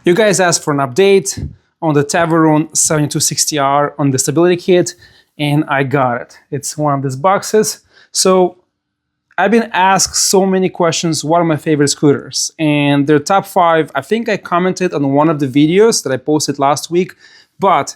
You guys asked for an update on the Teverun 7260R on the stability kit, and I got it. It's one of these boxes. So I've been asked so many questions, what are my favorite scooters? And their top 5, I think I commented on one of the videos that I posted last week, but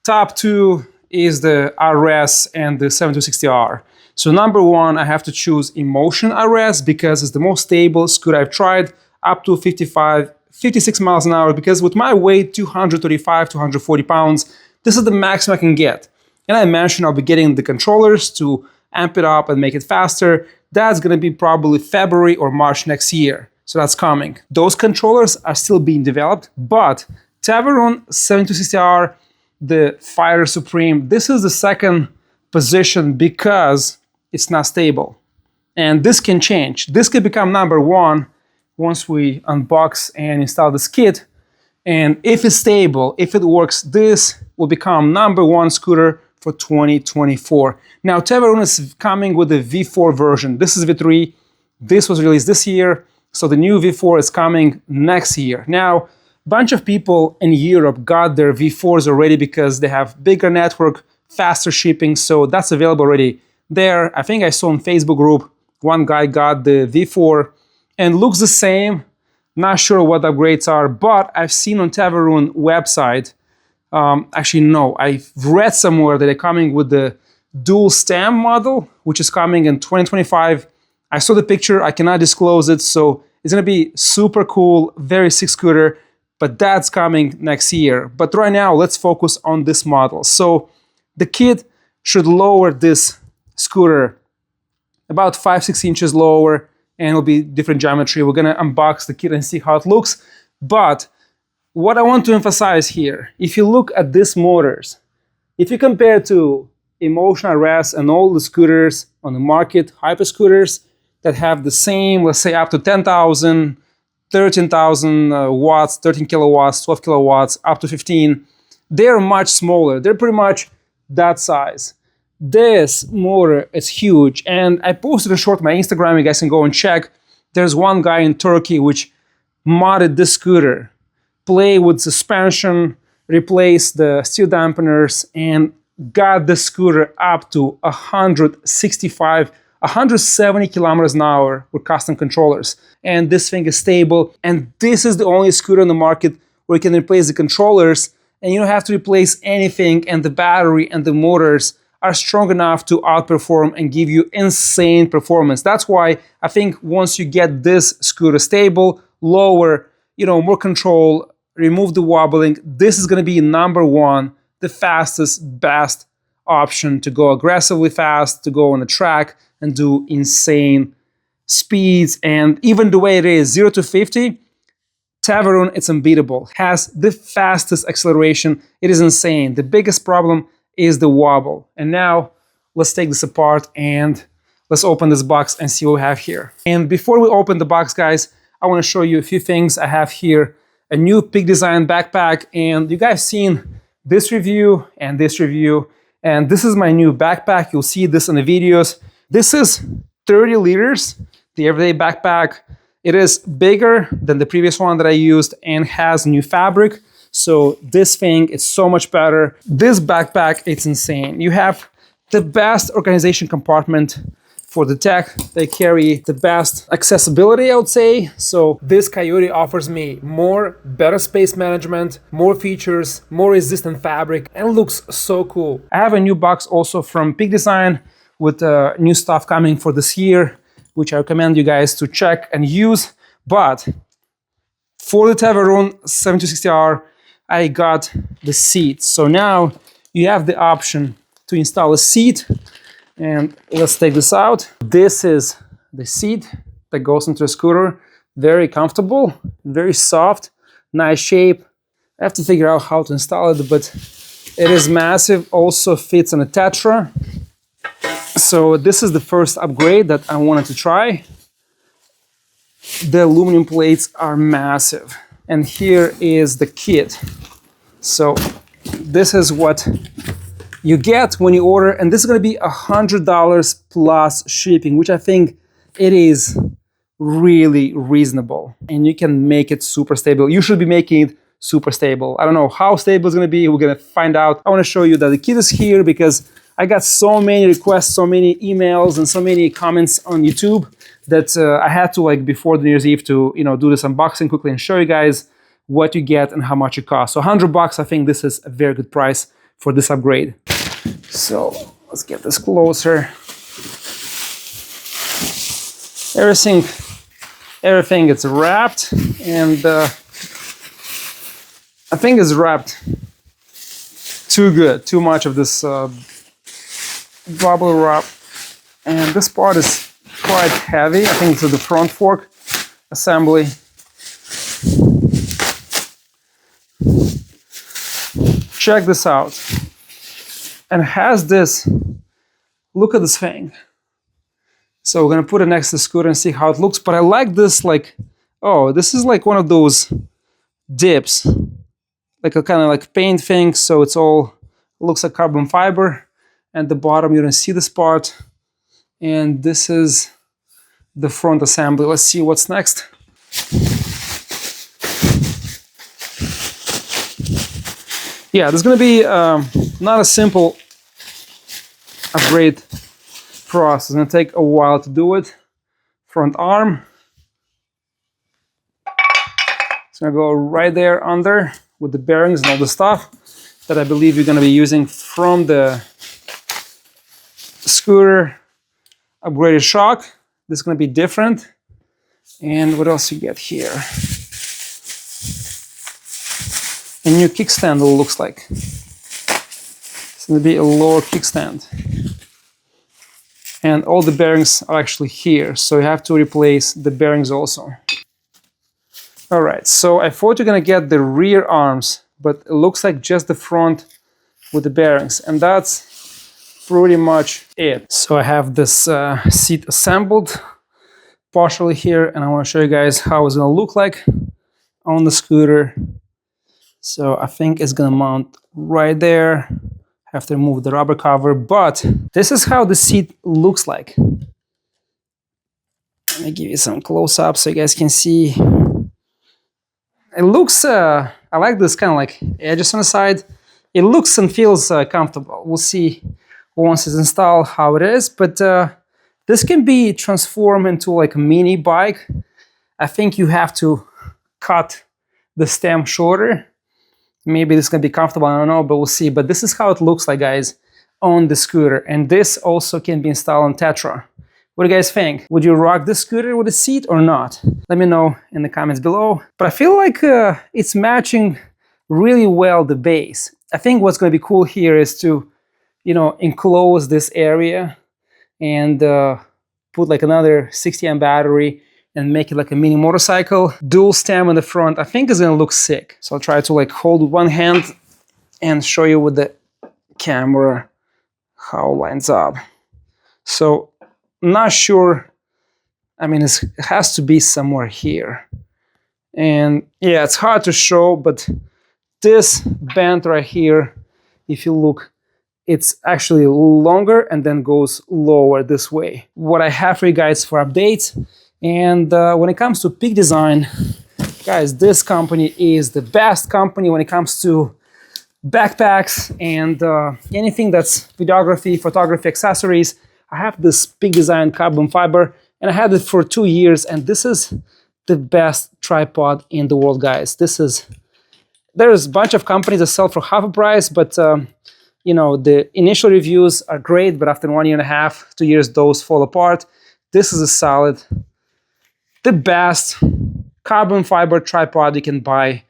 top 2 is the RS and the 7260R. So number 1, I have to choose Emotion RS because it's the most stable scooter I've tried, up to 56 miles an hour, because with my weight, 235, 240 pounds, this is the maximum I can get. And I mentioned I'll be getting the controllers to amp it up and make it faster. That's gonna be probably February or March next year. So that's coming. Those controllers are still being developed, but Teverun 7260R, the Fighter Supreme, this is the second position because it's not stable. And this can change. This could become number 1 once we unbox and install this kit. And if it's stable, if it works, this will become number 1 scooter for 2024. Now, Teverun is coming with the V4 version. This is V3. This was released this year. So the new V4 is coming next year. Now, a bunch of people in Europe got their V4s already because they have bigger network, faster shipping. So that's available already there. I think I saw in Facebook group, one guy got the V4 and looks the same. Not sure what the upgrades are, but I've seen on Teverun website, actually no, I've read somewhere that they're coming with the dual stem model, which is coming in 2025. I saw the picture, I cannot disclose it, so it's gonna be super cool, very sick scooter, but that's coming next year. But right now, let's focus on this model. So the kit should lower this scooter about 5-6 inches lower, and it'll be different geometry. We're gonna unbox the kit and see how it looks. But what I want to emphasize here, if you look at these motors, if you compare to Emotion RS and all the scooters on the market, hyper scooters that have the same, let's say up to 10,000, 13,000 watts, 13 kilowatts, 12 kilowatts, up to 15, they're much smaller. They're pretty much that size. This motor is huge, and I posted a short on my Instagram, you guys can go and check. There's one guy in Turkey which modded this scooter, play with suspension, replace the steel dampeners, and got the scooter up to 165, 170 kilometers an hour with custom controllers. And this thing is stable, and this is the only scooter on the market where you can replace the controllers, and you don't have to replace anything, and the battery and the motors are strong enough to outperform and give you insane performance. That's why I think once you get this scooter stable, lower, more control, remove the wobbling, this is gonna be number 1, the fastest, best option to go aggressively fast, to go on a track and do insane speeds. And even the way it is, 0 to 50, Teverun, it's unbeatable, has the fastest acceleration. It is insane. The biggest problem is the wobble. And now let's take this apart and let's open this box and see what we have here. And before we open the box, guys, I want to show you a few things. I have here a new Peak Design backpack, and you guys seen this review and this review, and this is my new backpack. You'll see this in the videos. This is 30 liters, the everyday backpack. It is bigger than the previous one that I used and has new fabric. So this thing is so much better. This backpack, it's insane. You have the best organization compartment for the tech. They carry the best accessibility, I would say. So this Coyote offers me better space management, more features, more resistant fabric, and looks so cool. I have a new box also from Peak Design with new stuff coming for this year, which I recommend you guys to check and use. But for the Teverun 7260R, I got the seat. So now you have the option to install a seat, and let's take this out. This is the seat that goes into the scooter. Very comfortable, very soft, nice shape. I have to figure out how to install it, but it is massive. Also fits on a Tetra. So this is the first upgrade that I wanted to try. The aluminum plates are massive. And here is the kit. So this is what you get when you order, and this is going to be $100 plus shipping, which I think it is really reasonable, and you can make it super stable. You should be making it super stable. I don't know how stable it's gonna be, we're gonna find out. I wanna show you that the kit is here because I got so many requests, so many emails, and so many comments on YouTube that I had to, like, before the New Year's Eve to, you know, do this unboxing quickly and show you guys what you get and how much it costs. So $100, I think this is a very good price for this upgrade. So let's get this closer. Everything is wrapped, and I think it's wrapped too good, too much of this bubble wrap, and this part is quite heavy. I think it's the front fork assembly. Check this out, and it has this, look at this thing. So we're gonna put it next to the scooter and see how it looks, but I like this, like, oh, this is like one of those dips, like a kind of like paint thing, so it's all, looks like carbon fiber. At the bottom, you're gonna see this part, and this is the front assembly. Let's see what's next. Yeah, there's gonna be not a simple upgrade process. It's gonna take a while to do it. Front arm. It's gonna go right there under with the bearings and all the stuff that I believe you're gonna be using from the scooter. Upgraded shock. This is gonna be different. And what else you get here? A new kickstand, it looks like. It's gonna be a lower kickstand. And all the bearings are actually here, so you have to replace the bearings also. All right, so I thought you're gonna get the rear arms, but it looks like just the front with the bearings, and that's pretty much it. So I have this seat assembled partially here, and I want to show you guys how it's gonna look like on the scooter. So I think it's gonna mount right there. Have to remove the rubber cover, but this is how the seat looks like. Let me give you some close-up so you guys can see. It looks, I like this kind of like edges on the side. It looks and feels comfortable. We'll see once it's installed how it is, but this can be transformed into like a mini bike. I think you have to cut the stem shorter. Maybe this is gonna be comfortable, I don't know, but we'll see. But this is how it looks like, guys, on the scooter. And this also can be installed on Tetra. What do you guys think? Would you rock this scooter with a seat or not? Let me know in the comments below. But I feel like it's matching really well the base. I think what's gonna be cool here is to, you know, enclose this area and put like another 60 amp battery and make it like a mini motorcycle. Dual stem in the front, I think is gonna look sick. So I'll try to like hold with one hand and show you with the camera how it lines up. So not sure, I mean, it has to be somewhere here. And yeah, it's hard to show, but this band right here, if you look, it's actually longer and then goes lower this way. What I have for you guys for updates. And when it comes to Peak Design, guys, this company is the best company when it comes to backpacks and anything that's videography, photography, accessories. I have this Peak Design carbon fiber, and I had it for 2 years, and this is the best tripod in the world, guys. There's a bunch of companies that sell for half a price, but you know, the initial reviews are great, but after 1.5 years, 2 years, those fall apart. This is a solid, the best carbon fiber tripod you can buy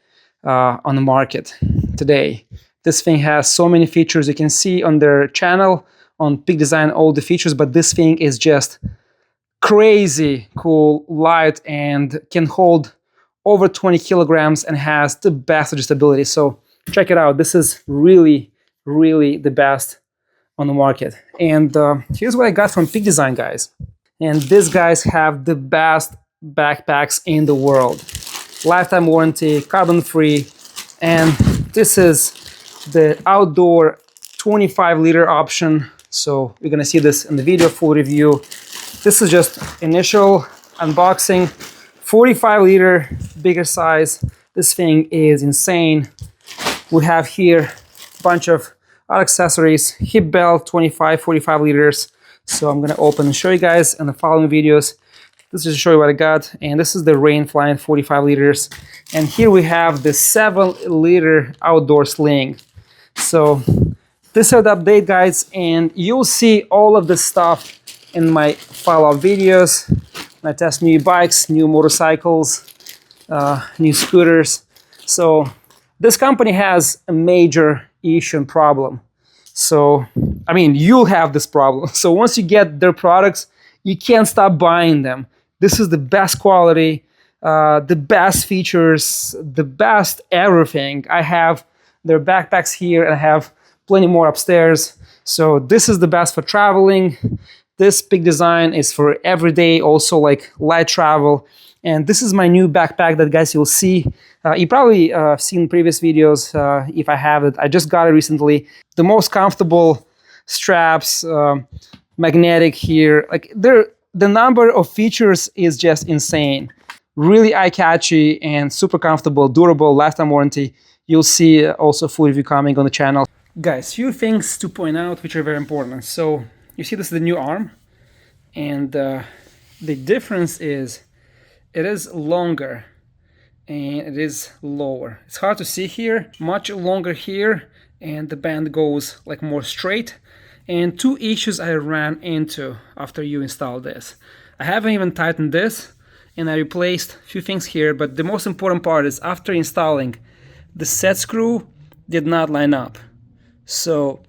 on the market today. This thing has so many features. You can see on their channel on Peak Design all the features, but this thing is just crazy cool, light, and can hold over 20 kilograms and has the best adjustability. So check it out. This is really, really the best on the market. And here's what I got from Peak Design, guys. And these guys have the best backpacks in the world. Lifetime warranty, carbon free, and this is the outdoor 25-liter option. So you're gonna see this in the video full review. This is just initial unboxing. 45-liter, bigger size. This thing is insane. We have here a bunch of other accessories, hip belt, 25, 45 liters. So I'm gonna open and show you guys in the following videos. This is to show you what I got. And this is the Rain Flying 45 liters. And here we have the 7-liter outdoor sling. So this is the update, guys, and you'll see all of this stuff in my follow-up videos. I test new bikes, new motorcycles, new scooters. So this company has a major issue and problem. So, I mean, you'll have this problem. So once you get their products, you can't stop buying them. This is the best quality, the best features, the best everything. I have their backpacks here and I have plenty more upstairs. So this is the best for traveling. This big design is for everyday, also like light travel. And this is my new backpack that, guys, you'll see. You probably seen previous videos if I have it. I just got it recently. The most comfortable straps, magnetic here. Like the number of features is just insane. Really eye-catchy and super comfortable, durable, lifetime warranty. You'll see also a full review coming on the channel. Guys, few things to point out which are very important. So you see this is the new arm, and the difference is it is longer and it is lower. It's hard to see here, much longer here, and the band goes like more straight. And two issues I ran into after you install this. I haven't even tightened this, and I replaced a few things here, but the most important part is after installing, the set screw did not line up. So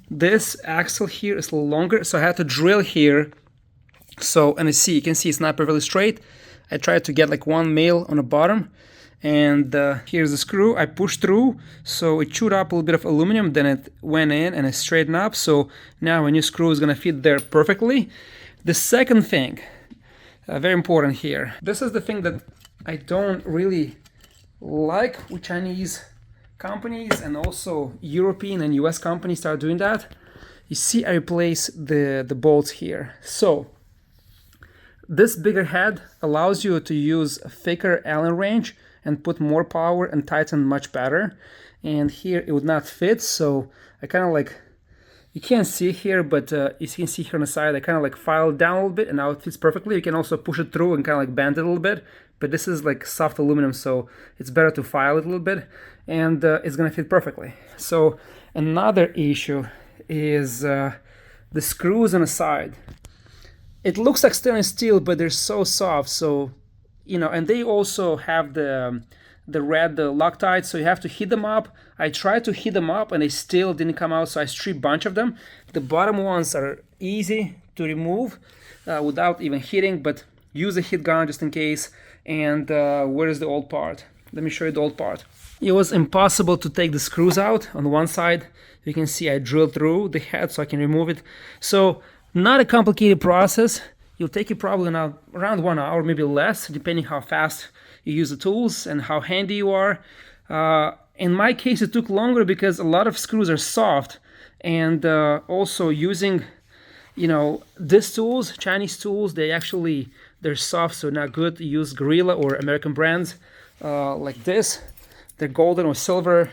this axle here is a little longer, so I had to drill here. So, and you can see it's not perfectly straight. I tried to get like 1 mil on the bottom, and here's the screw. I pushed through, so it chewed up a little bit of aluminum, then it went in and it straightened up. So now a new screw is gonna fit there perfectly. The second thing, very important here. This is the thing that I don't really like with Chinese companies, and also European and US companies start doing that. You see, I replace the bolts here. So this bigger head allows you to use a thicker Allen wrench and put more power and tighten much better. And here it would not fit, so I kind of like, you can't see here, but you can see here on the side, I kind of like filed down a little bit, and now it fits perfectly. You can also push it through and kind of like bend it a little bit, but this is like soft aluminum, so it's better to file it a little bit, and it's gonna fit perfectly. So another issue is the screws on the side. It looks like stainless steel, but they're so soft, so, you know, and they also have the red Loctite, so you have to heat them up. I tried to heat them up and they still didn't come out, so I stripped a bunch of them. The bottom ones are easy to remove without even heating, but use a heat gun just in case. And where is the old part? Let me show you the old part. It was impossible to take the screws out on one side. You can see I drilled through the head so I can remove it. So not a complicated process. You'll take it probably now around 1 hour, maybe less, depending how fast you use the tools and how handy you are. In my case, it took longer because a lot of screws are soft, and also using, you know, these tools, Chinese tools, they're soft, so not good. Use Gorilla or American brands like this. They're golden or silver.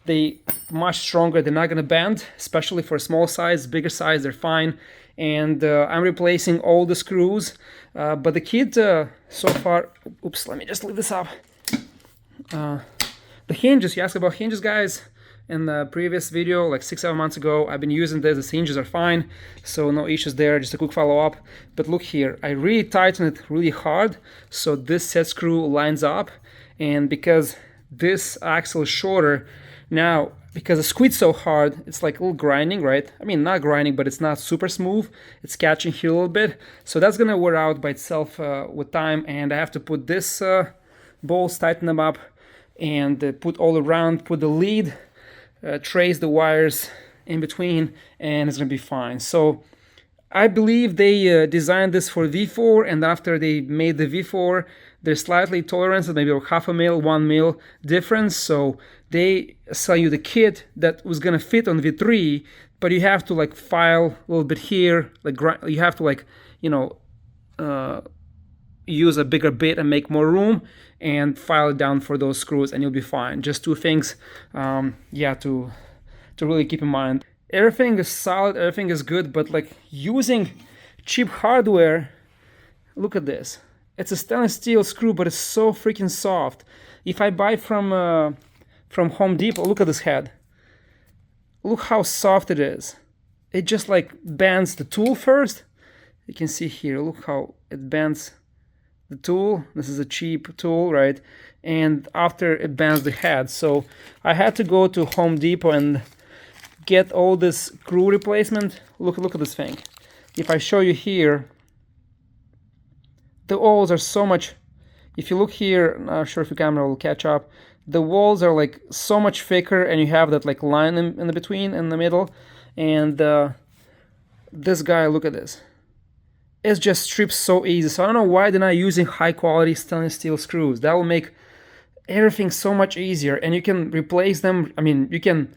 They much stronger. They're not gonna bend, especially for small size. Bigger size, they're fine. And I'm replacing all the screws, but the kit so far, oops, let me just leave this up. The hinges, you asked about hinges, guys. In the previous video, like 6-7 months ago, I've been using this. The hinges are fine, so no issues there. Just a quick follow-up. But look here, I really tightened it really hard, so this set screw lines up. And because this axle is shorter, now, because the squeeze so hard, it's like a little grinding, right? I mean, not grinding, but it's not super smooth. It's catching here a little bit. So that's gonna wear out by itself with time, and I have to put this bolts, tighten them up, and put all around, put the lead, trace the wires in between, and it's gonna be fine. So I believe they designed this for V4, and after they made the V4, there's slightly tolerance, maybe 0.5 mil, 1 mil difference. So they sell you the kit that was gonna fit on V3, but you have to like file a little bit here, like you have to like, you know, use a bigger bit and make more room, and file it down for those screws, and you'll be fine. Just two things, yeah, to really keep in mind. Everything is solid, everything is good, but like using cheap hardware, look at this. It's a stainless steel screw, but it's so freaking soft. If I buy from Home Depot, look at this head. Look how soft it is. It just like bends the tool first. You can see here, look how it bends the tool. This is a cheap tool, right? And after it bends the head. So I had to go to Home Depot and get all this screw replacement. Look at this thing. If I show you here, the walls are so much, if you look here, I'm not sure if your camera will catch up, the walls are like so much thicker, and you have that like line in the between, in the middle. And this guy, look at this. It just strips so easy. So I don't know why they're not using high quality stainless steel screws. That will make everything so much easier, and you can replace them. I mean, you can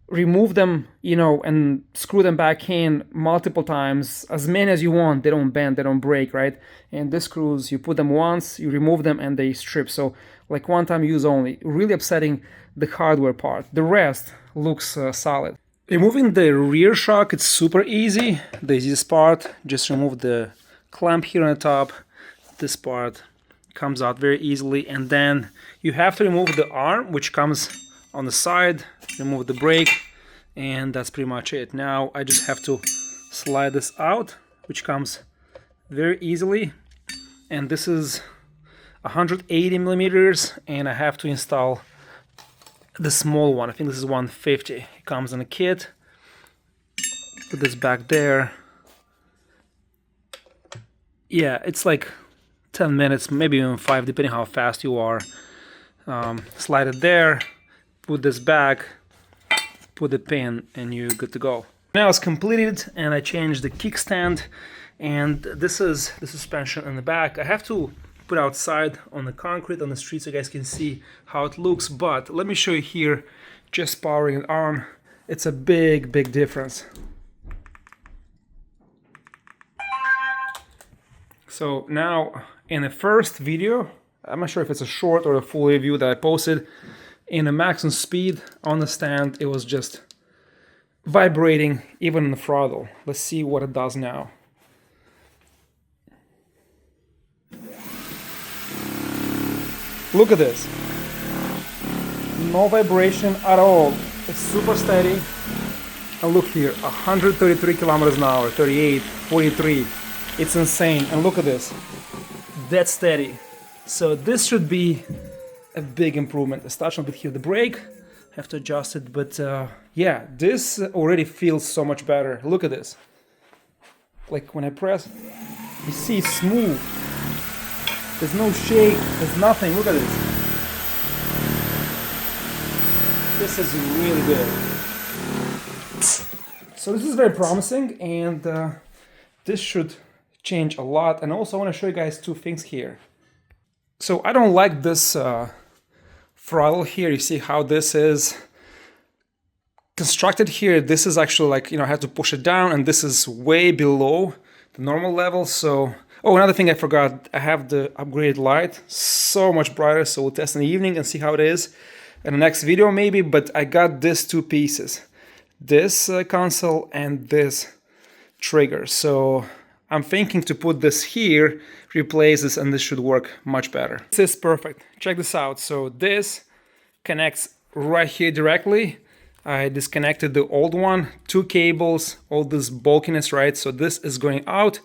remove them, you know, and screw them back in multiple times, as many as you want. They don't bend, they don't break, right? And these screws, you put them once, you remove them, and they strip. So like one time use only. Really upsetting the hardware part. The rest looks solid. Removing the rear shock, it's super easy. The easiest part, just remove the clamp here on the top. This part comes out very easily, and then you have to remove the arm, which comes on the side, remove the brake, and that's pretty much it. Now I just have to slide this out, which comes very easily, and this is 180 millimeters, and I have to install the small one. I think this is 150. It comes in a kit. Put this back there. Yeah, it's like 10 minutes, maybe even 5, depending how fast you are. Slide it there, put this back, put the pin, and you're good to go. Now it's completed, and I changed the kickstand, and this is the suspension in the back. I have to put outside on the concrete on the street so you guys can see how it looks, but let me show you here, just powering it on. It's a big difference. So now in the first video, I'm not sure if it's a short or a full review that I posted, in a maximum speed on the stand, it was just vibrating even in the throttle. Let's see what it does now. Look at this. No vibration at all. It's super steady. And look here, 133 kilometers an hour, 38, 43. It's insane. And look at this. That's steady. So this should be a big improvement. Let's touch on a bit here the brake. Have to adjust it, but yeah, this already feels so much better. Look at this. Like when I press, you see it's smooth. There's no shake, there's nothing. Look at this. This is really good. So this is very promising, and this should change a lot. And also I want to show you guys two things here. So I don't like this throttle here. You see how this is constructed here. This is actually like, you know, I have to push it down, and this is way below the normal level. So, oh, another thing I forgot, I have the upgraded light, so much brighter. So we'll test in the evening and see how it is in the next video maybe. But I got these two pieces, this console and this trigger. So I'm thinking to put this here, replace this, and this should work much better. This is perfect. Check this out. So this connects right here directly. I disconnected the old one, 2 cables, all this bulkiness, right? So this is going out,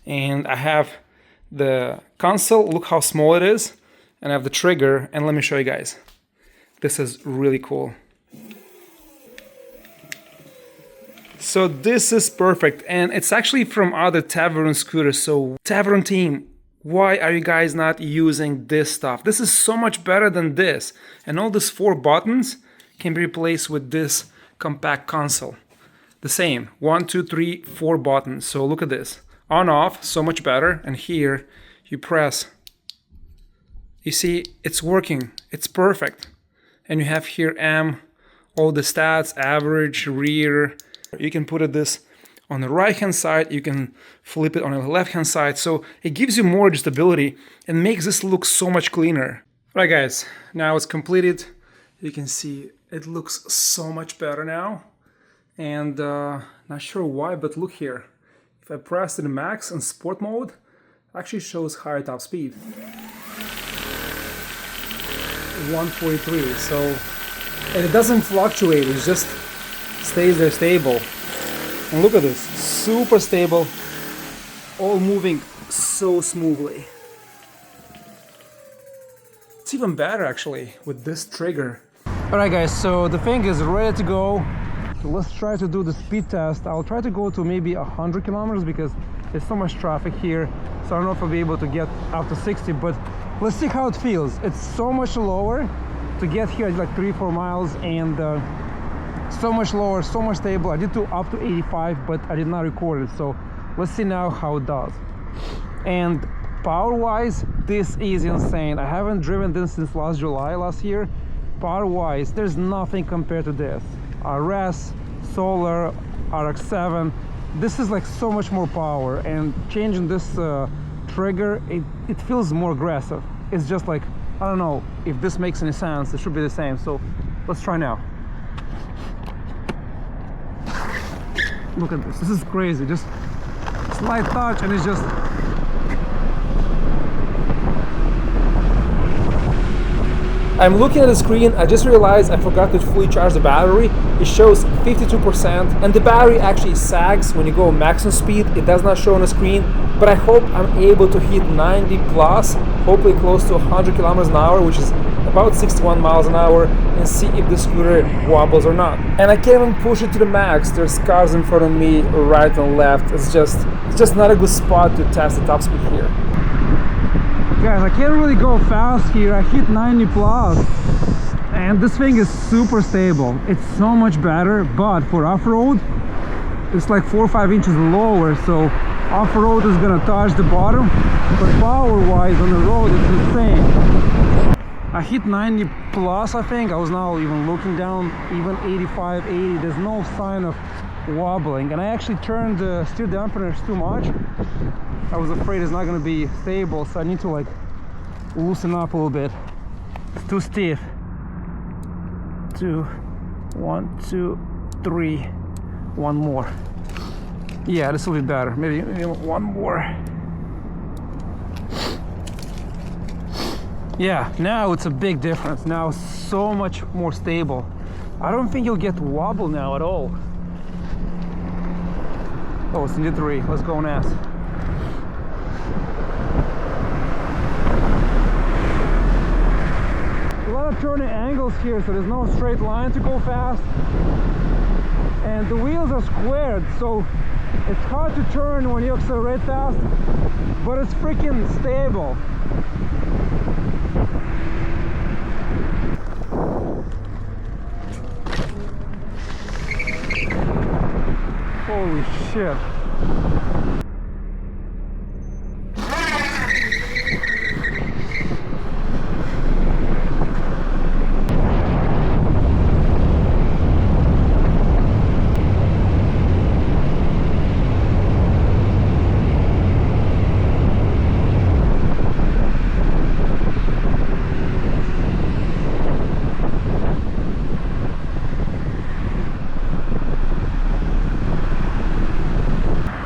and I have the console. Look how small it is, and I have the trigger. And let me show you guys. This is really cool. So this is perfect, and it's actually from other Teverun scooters. So Teverun team, why are you guys not using this stuff? This is so much better than this. And all these 4 buttons can be replaced with this compact console. The same, 1, 2, 3, 4 buttons. So look at this, on off, so much better. And here you press, you see it's working, it's perfect. And you have here all the stats, average, rear. You can put this on the right hand side, you can flip it on the left hand side, so it gives you more adjustability and makes this look so much cleaner. Right guys, now it's completed. You can see it looks so much better now, and not sure why, but look here. If I press to the max in sport mode, it actually shows higher top speed. 143, so, and it doesn't fluctuate, it just stays there stable. And look at this, super stable, all moving so smoothly. It's even better actually with this trigger. Alright guys, so the thing is ready to go. So let's try to do the speed test. I'll try to go to maybe 100 kilometers because there's so much traffic here. So I don't know if I'll be able to get up to 60, but let's see how it feels. It's so much lower to get here, like 3-4 miles, and so much lower, so much stable. I did do up to 85, but I did not record it. So let's see now how it does. And power-wise, this is insane. I haven't driven this since last July, last year. Power-wise, there's nothing compared to this. RS, Solar, RX-7. This is like so much more power, and changing this trigger, it feels more aggressive. It's just like, I don't know if this makes any sense. It should be the same. So let's try now. Look at this. This is crazy. Just slight touch and it's just... I'm looking at the screen, I just realized I forgot to fully charge the battery. It shows 52%, and the battery actually sags when you go maximum speed. It does not show on the screen, but I hope I'm able to hit 90 plus, hopefully close to 100 kilometers an hour, which is about 61 miles an hour, and see if the scooter wobbles or not. And I can't even push it to the max. There's cars in front of me, right and left. It's just not a good spot to test the top speed here. Guys, I can't really go fast here. I hit 90 plus, and this thing is super stable. It's so much better, but for off-road, it's like 4 or 5 inches lower, so off-road is gonna touch the bottom, but power-wise on the road, it's insane. I hit 90 plus, I think. I was now even looking down, even 85, 80. There's no sign of wobbling, and I actually turned the steer dampeners too much. I was afraid it's not going to be stable, so I need to like loosen up a little bit. It's too stiff. 2, 1, 2, 3. One more. Yeah, this will be better. Maybe one more. Yeah, now it's a big difference. Now it's so much more stable. I don't think you'll get wobble now at all. Oh, it's in 3. Let's go and ask. A lot of turning angles here, so there's no straight line to go fast. And the wheels are squared, so it's hard to turn when you accelerate fast, but it's freaking stable. Holy shit.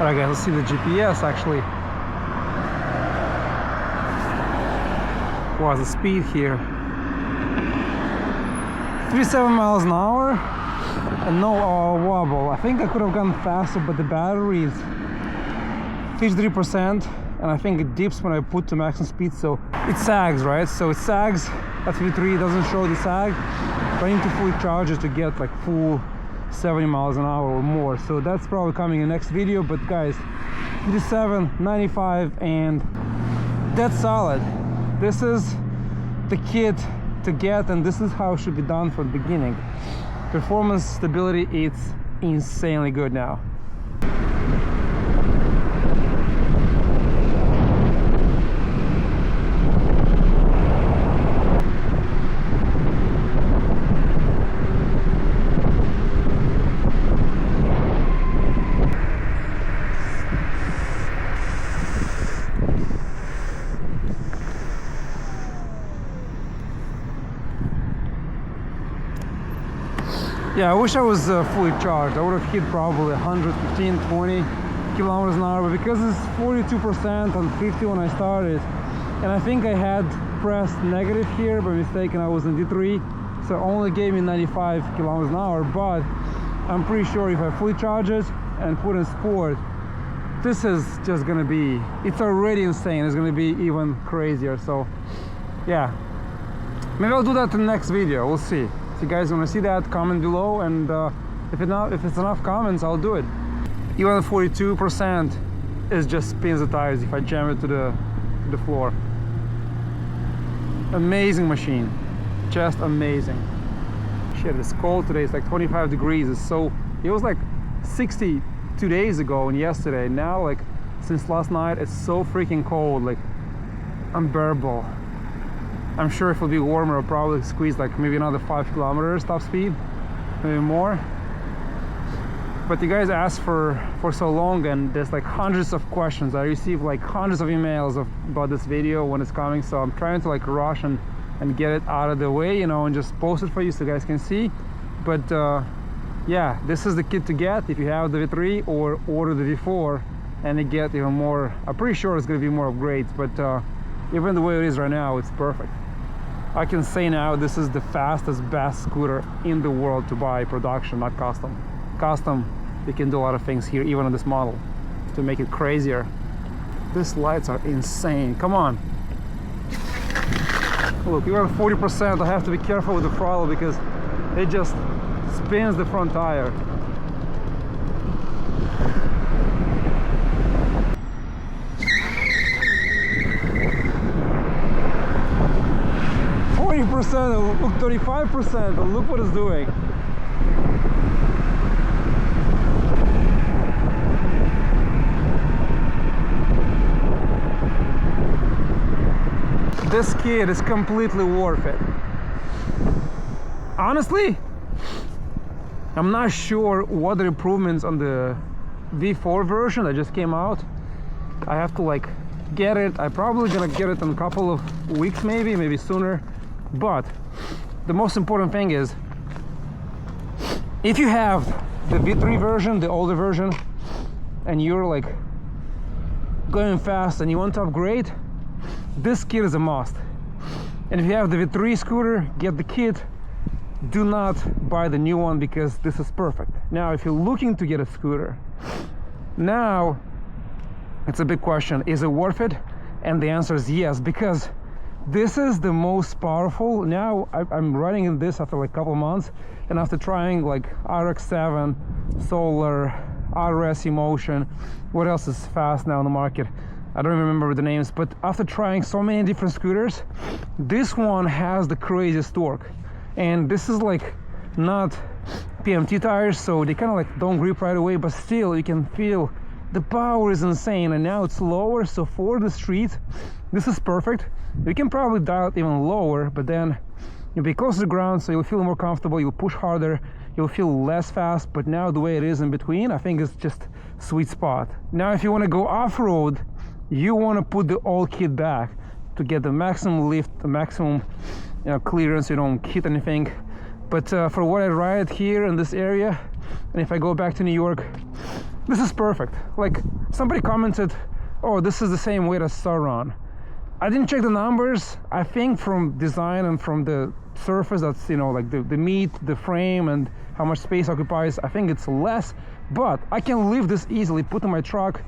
Alright guys, let's see the GPS actually. What's the speed here? 37 miles an hour and no wobble. I think I could have gone faster, but the battery is 53%, and I think it dips when I put to maximum speed, so it sags, right? So it sags at 53, it doesn't show the sag, but I need to fully charge it to get like full 70 miles an hour or more. So that's probably coming in the next video. But guys, 57, 95, and that's solid. This is the kit to get, and this is how it should be done from the beginning. Performance, stability, it's insanely good now. Yeah, I wish I was fully charged. I would have hit probably 115, 20 kilometers an hour, but because it's 42% on 50 when I started, and I think I had pressed negative here by mistake and I was in D3, so it only gave me 95 kilometers an hour, but I'm pretty sure if I fully charge it and put in sport, this is just gonna be, it's already insane. It's gonna be even crazier. So yeah, maybe I'll do that in the next video. We'll see. If you guys want to see that, comment below, and if it's enough comments, I'll do it. Even 42% is just spins the tires if I jam it to the floor. Amazing machine, just amazing. Shit, it's cold today. It's like 25 degrees. It was like 60 2 days ago and yesterday. Now, like, since last night, it's so freaking cold, like unbearable. I'm sure if it'll be warmer, I'll probably squeeze like maybe another 5 kilometers top speed, maybe more. But you guys asked for so long, and there's like hundreds of questions. I received like hundreds of emails about this video when it's coming, so I'm trying to like rush and get it out of the way, you know, and just post it for you so you guys can see. But yeah, this is the kit to get if you have the V3 or order the V4 and you get even more. I'm pretty sure it's going to be more upgrades, but even the way it is right now, it's perfect. I can say now this is the fastest, best scooter in the world to buy production, not custom. Custom, you can do a lot of things here, even on this model, to make it crazier. These lights are insane. Come on. Look, you're at 40%. I have to be careful with the throttle because it just spins the front tire. Look, 35%, but look what it's doing. This kit is completely worth it. Honestly, I'm not sure what the improvements on the V4 version that just came out. I have to like get it. I'm probably gonna get it in a couple of weeks, maybe sooner. But the most important thing is, if you have the V3 version, the older version, and you're like going fast and you want to upgrade, this kit is a must. And if you have the V3 scooter, get the kit. Do not buy the new one because this is perfect. Now, if you're looking to get a scooter, now it's a big question. Is it worth it? And the answer is yes, because this is the most powerful. Now I'm running in this after like a couple months, and after trying like RX-7, Solar, RS Emotion, what else is fast now on the market? I don't remember the names, but after trying so many different scooters, this one has the craziest torque. And this is like not PMT tires, so they kind of like don't grip right away, but still you can feel the power is insane. And now it's lower, so for the street this is perfect. You can probably dial it even lower, but then you'll be closer to the ground, so you'll feel more comfortable, you'll push harder, you'll feel less fast. But now the way it is in between, I think it's just sweet spot. Now if you want to go off-road, you want to put the old kit back to get the maximum lift, the maximum, you know, clearance, you don't hit anything. But for what I ride here in this area, and if I go back to New York, this is perfect. Like, somebody commented, oh, this is the same weight as Teverun. I didn't check the numbers. I think from design and from the surface, that's, you know, like the meat, the frame, and how much space occupies, I think it's less. But I can lift this easily, put in my truck,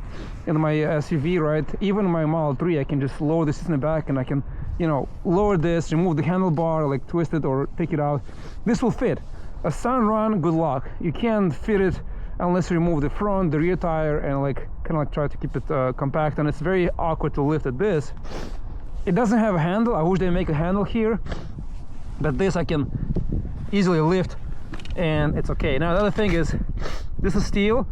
in my SUV, right? Even my Model 3, I can just lower this in the back, and I can, you know, lower this, remove the handlebar, like twist it or take it out. This will fit. A Sunrun, good luck. You can't fit it unless you remove the front, the rear tire, and like kind of like try to keep it compact. And it's very awkward to lift at this. It doesn't have a handle. I wish they make a handle here, but this I can easily lift, and it's okay. Now the other thing is, this is steel,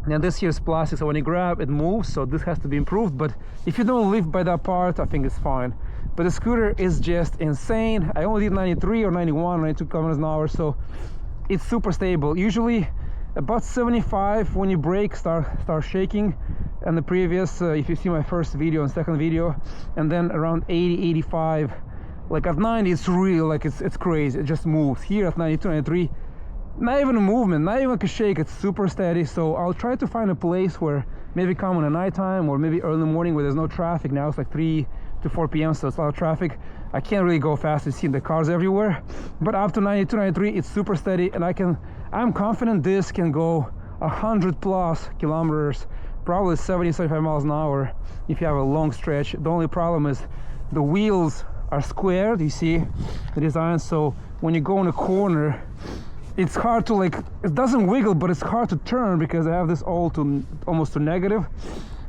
and this here is plastic, so when you grab it moves, so this has to be improved. But if you don't lift by that part, I think it's fine. But the scooter is just insane. I only did 93 or 91, 92 kilometers an hour, so it's super stable. Usually about 75 when you brake, start shaking. And the previous, if you see my first video and second video, and then around 80, 85, like at 90, it's really like it's crazy. It just moves. Here at 92, 93, not even a movement, not even a shake. It's super steady. So I'll try to find a place where maybe come on a nighttime or maybe early in the morning where there's no traffic. Now it's like 3 to 4 p.m. so it's a lot of traffic. I can't really go fast. You see the cars everywhere, but up to 92, 93, it's super steady, and I'm confident this can go 100+ kilometers, probably 70, 75 miles an hour if you have a long stretch. The only problem is the wheels are squared. You see the design, so when you go in a corner, it's hard to, like, it doesn't wiggle, but it's hard to turn because I have this all to almost to negative,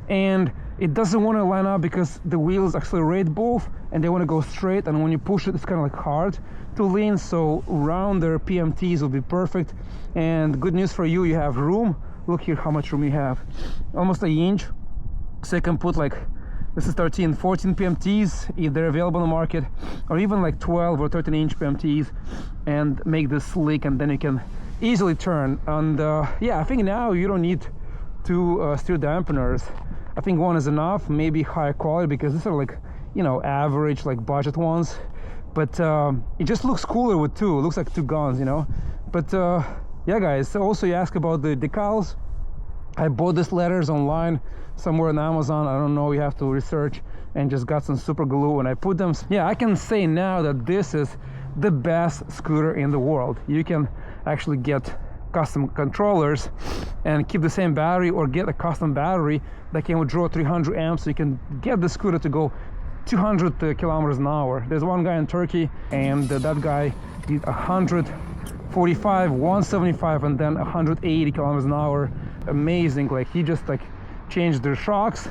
and it doesn't want to line up because the wheels accelerate both and they want to go straight, and when you push it, it's kind of like hard to lean. So rounder PMTs will be perfect. And good news for you, you have room. Look here how much room you have, almost an inch. So you can put, like, this is 13, 14 PMTs if they're available on the market, or even like 12 or 13-inch PMTs, and make this slick, and then you can easily turn. And yeah, I think now you don't need two steer dampeners. I think one is enough, maybe higher quality, because these are, like, you know, average, like, budget ones. But it just looks cooler with two. It looks like two guns, you know. But yeah, guys, so also you ask about the decals. I bought these letters online somewhere on Amazon. I don't know, you have to research, and just got some super glue and I put them. Yeah, I can say now that this is the best scooter in the world. You can actually get custom controllers and keep the same battery, or get a custom battery that can withdraw 300 amps, so you can get the scooter to go 200 kilometers an hour. There's one guy in Turkey, and that guy did 145, 175, and then 180 kilometers an hour. Amazing. Like, he just, like, changed their shocks.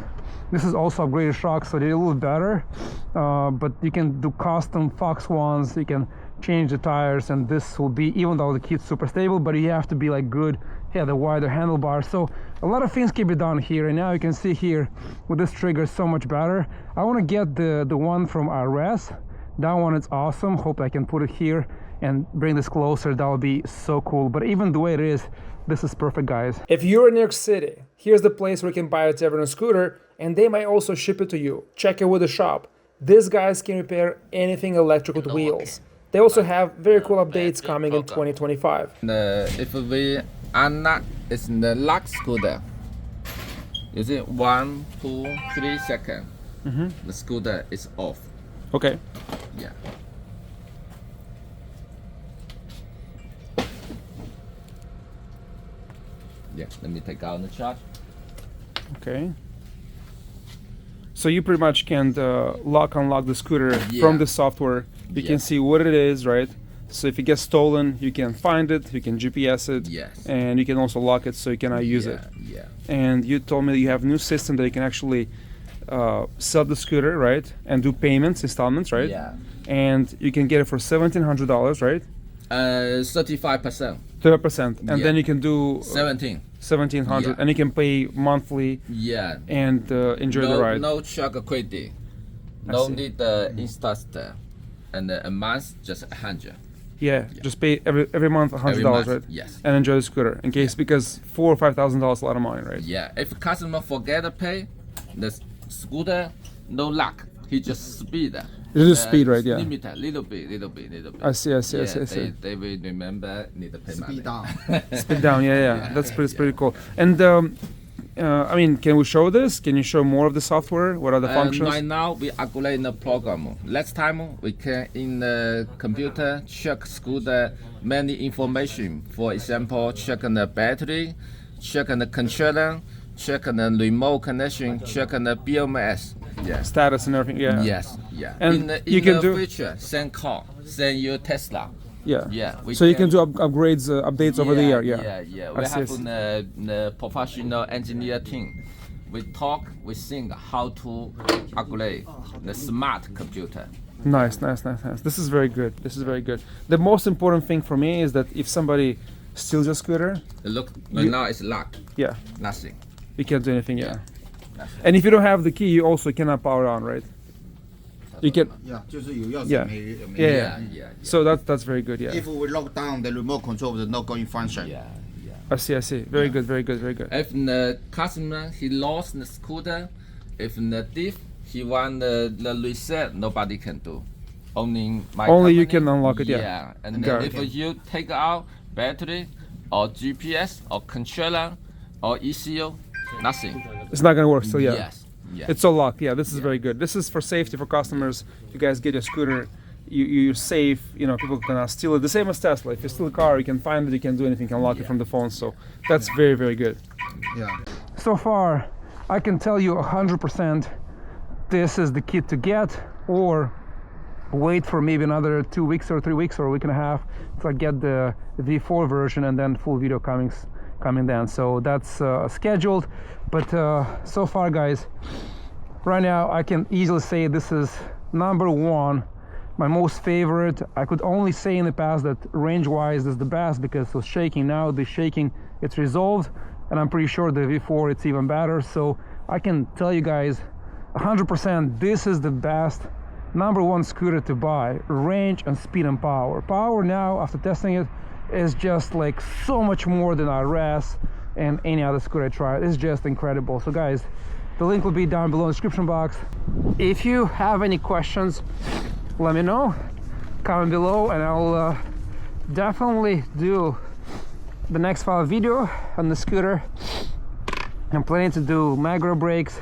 This is also upgraded shocks, so they're a little better, but you can do custom Fox ones. You can change the tires, and this will be, even though the kit's super stable, but you have to be, like, good. Yeah, the wider handlebars. So a lot of things can be done here, and now you can see here with this trigger so much better. I want to get the one from RS. That one is awesome. Hope I can put it here and bring this closer. That would be so cool. But even the way it is, this is perfect, guys. If you're in New York City, here's the place where you can buy a Teverun scooter, and they might also ship it to you. Check it with the shop. These guys can repair anything electric with wheels. They also have very cool updates coming in 2025. If we are not, it's the lock scooter. You see, 1, 2, 3 seconds. The scooter is off. Okay. Yeah. Yeah, let me take out the charge. Okay. So you pretty much can unlock the scooter from the software. You can see what it is, right? So if it gets stolen, you can find it, you can GPS it, and you can also lock it so you cannot use it. Yeah. And you told me that you have a new system that you can actually sell the scooter, right? And do payments, installments, right? Yeah. And you can get it for $1,700, right? 35%. 30%, and then you can do 1700, and you can pay monthly. Yeah. And enjoy the ride. No check credit. No need the installer, and a month just 100. Yeah, just pay every month $100, right? Yes. And enjoy the scooter in case, because $4,000 or $5,000 is a lot of money, right? Yeah. If customer forget to pay, the scooter no luck. He just speed. Just speed, right? Yeah. Limit little bit. I see. They will remember need to pay money. Speed down. Yeah. That's pretty cool. And I mean, can we show this? Can you show more of the software? What are the functions? Right now we upgrade the program. Last time we can in the computer check scooter many information. For example, check the battery, check the controller, check the remote connection, check the BMS. Yeah. Status and everything. Yeah. Yes. Yeah. And in you can the do future, send call, send your Tesla. Yeah. So you can do upgrades, updates over the year. Yeah. We have the professional engineer team. We talk, we think how to upgrade the smart computer. Nice. This is very good. The most important thing for me is that if somebody steals your scooter, look, now it's locked. Yeah. Nothing. You can't do anything. Yeah. And if you don't have the key, you also cannot power on, right? You can. Yeah. So that's very good. Yeah. If we lock down the remote control, the not going function. Yeah. I see. Very good. If the customer he lost the scooter, if the thief he want the reset, nobody can do. Only my Only company, you can unlock it. Yeah. And then if you take out battery or GPS or controller or ECU, nothing. It's not gonna work. So yeah. Yes. Yes. It's all locked. Yeah, this is very good. This is for safety for customers. You guys get your scooter, you're safe. You know, people cannot steal it. The same as Tesla. If you steal a car, you can find it, you can do anything, you can lock it from the phone. So that's very, very good. Yeah. So far, I can tell you 100% this is the kit to get, or wait for maybe another 2 weeks or 3 weeks or a week and a half to get the V4 version, and then full video coming then. So that's scheduled. But so far, guys, right now I can easily say this is #1, my most favorite. I could only say in the past that range-wise is the best because it was shaking. Now the shaking, it's resolved, and I'm pretty sure the V4 it's even better. So I can tell you guys 100% this is the best #1 scooter to buy. Range and speed and power. Power now, after testing it, is just like so much more than RS and any other scooter I tried. It's just incredible. So guys, the link will be down below in the description box. If you have any questions, let me know, comment below, and I'll definitely do the next file video on the scooter. I'm planning to do macro brakes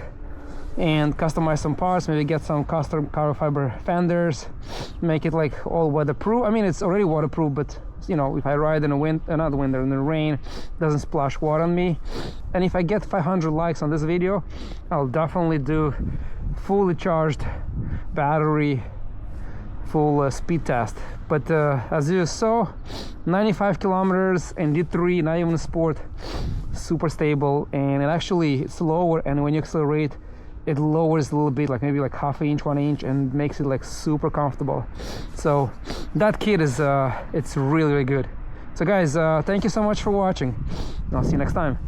and customize some parts, maybe get some custom carbon fiber fenders, make it like all weatherproof. I mean, it's already waterproof, but you know, if I ride in the wind, not winter, in the rain, doesn't splash water on me. And if I get 500 likes on this video, I'll definitely do fully charged battery full speed test. But as you saw, 95 kilometers and D3, not even a sport, super stable, and it actually it's lower, and when you accelerate it lowers a little bit, like maybe like half an inch, 1 inch, and makes it like super comfortable. So that kit is it's really, really good. So guys, thank you so much for watching. I'll see you next time.